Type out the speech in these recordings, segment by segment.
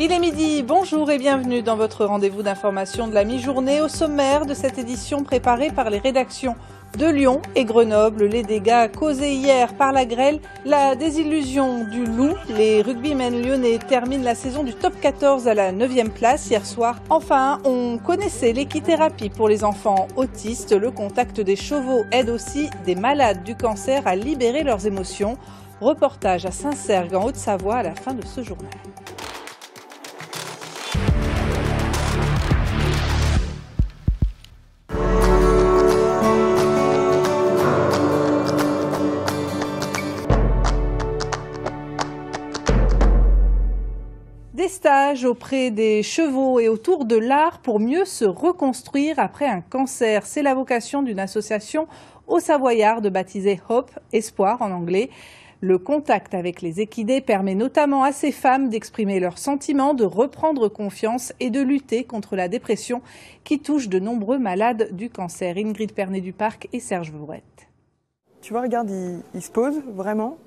Il est midi, bonjour et bienvenue dans votre rendez-vous d'information de la mi-journée. Au sommaire de cette édition préparée par les rédactions de Lyon et Grenoble, les dégâts causés hier par la grêle, la désillusion du loup. Les rugbymen lyonnais terminent la saison du top 14 à la 9e place hier soir. Enfin, on connaissait l'équithérapie pour les enfants autistes. Le contact des chevaux aide aussi des malades du cancer à libérer leurs émotions. Reportage à Saint-Cergue en Haute-Savoie à la fin de ce journal. Des stages auprès des chevaux et autour de l'art pour mieux se reconstruire après un cancer. C'est la vocation d'une association haut-savoyarde baptisée Hope, Espoir en anglais. Le contact avec les équidés permet notamment à ces femmes d'exprimer leurs sentiments, de reprendre confiance et de lutter contre la dépression qui touche de nombreux malades du cancer. Ingrid Pernet-Duparc et Serge Vourette. Tu vois, regarde, il se pose vraiment,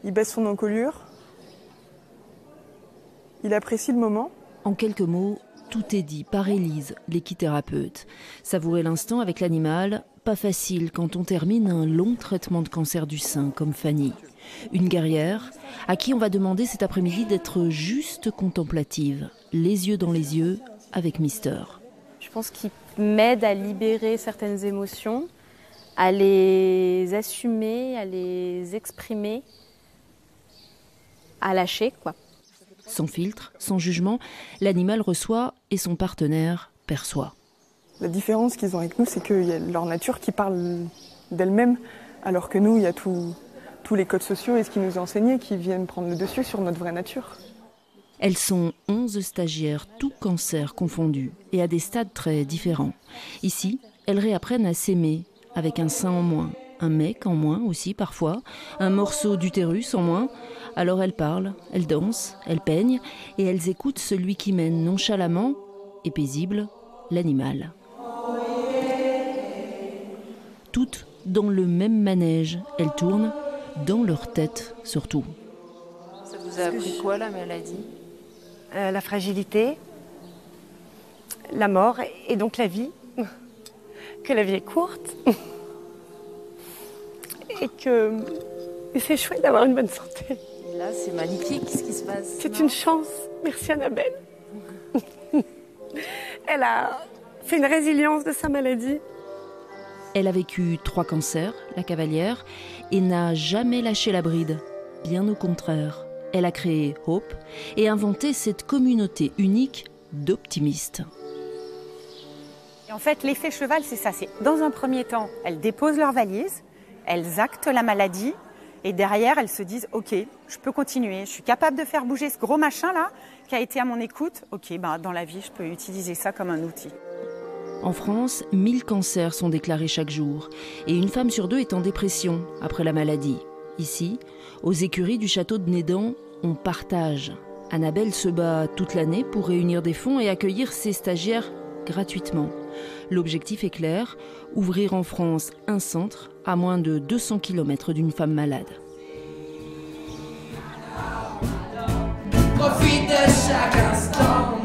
il baisse son encolure. Il apprécie le moment. En quelques mots, tout est dit par Élise, l'équithérapeute. Savourer l'instant avec l'animal, pas facile quand on termine un long traitement de cancer du sein comme Fanny. Une guerrière à qui on va demander cet après-midi d'être juste contemplative, les yeux dans les yeux avec Mister. Je pense qu'il m'aide à libérer certaines émotions, à les assumer, à les exprimer, à lâcher, quoi. Sans filtre, sans jugement, l'animal reçoit et son partenaire perçoit. La différence qu'ils ont avec nous, c'est qu'il y a leur nature qui parle d'elle-même, alors que nous, il y a tous les codes sociaux et ce qui nous est enseigné qui viennent prendre le dessus sur notre vraie nature. Elles sont 11 stagiaires, tous cancers confondus, et à des stades très différents. Ici, elles réapprennent à s'aimer, avec un sein en moins, un mec en moins aussi parfois, un morceau d'utérus en moins. Alors elles parlent, elles dansent, elles peignent et elles écoutent celui qui mène nonchalamment et paisible l'animal. Toutes dans le même manège, elles tournent dans leur tête surtout. Ça vous a appris quoi la maladie ? La fragilité, la mort et donc la vie. Que la vie est courte et que c'est chouette d'avoir une bonne santé. Et là, c'est magnifique, ce qui se passe. C'est une chance. Merci Annabelle. Elle a fait une résilience de sa maladie. Elle a vécu 3 cancers, la cavalière, et n'a jamais lâché la bride. Bien au contraire, elle a créé Hope et inventé cette communauté unique d'optimistes. Et en fait, l'effet cheval, c'est ça. C'est dans un premier temps, elles déposent leur valise, elles actent la maladie, et derrière, elles se disent « Ok, je peux continuer, je suis capable de faire bouger ce gros machin-là qui a été à mon écoute. Ok, dans la vie, je peux utiliser ça comme un outil. » En France, 1000 cancers sont déclarés chaque jour, et une femme sur 2 est en dépression après la maladie. Ici, aux écuries du château de Nédan, on partage. Annabelle se bat toute l'année pour réunir des fonds et accueillir ses stagiaires gratuitement. L'objectif est clair, ouvrir en France un centre à moins de 200 km d'une femme malade. Profite de chaque instant.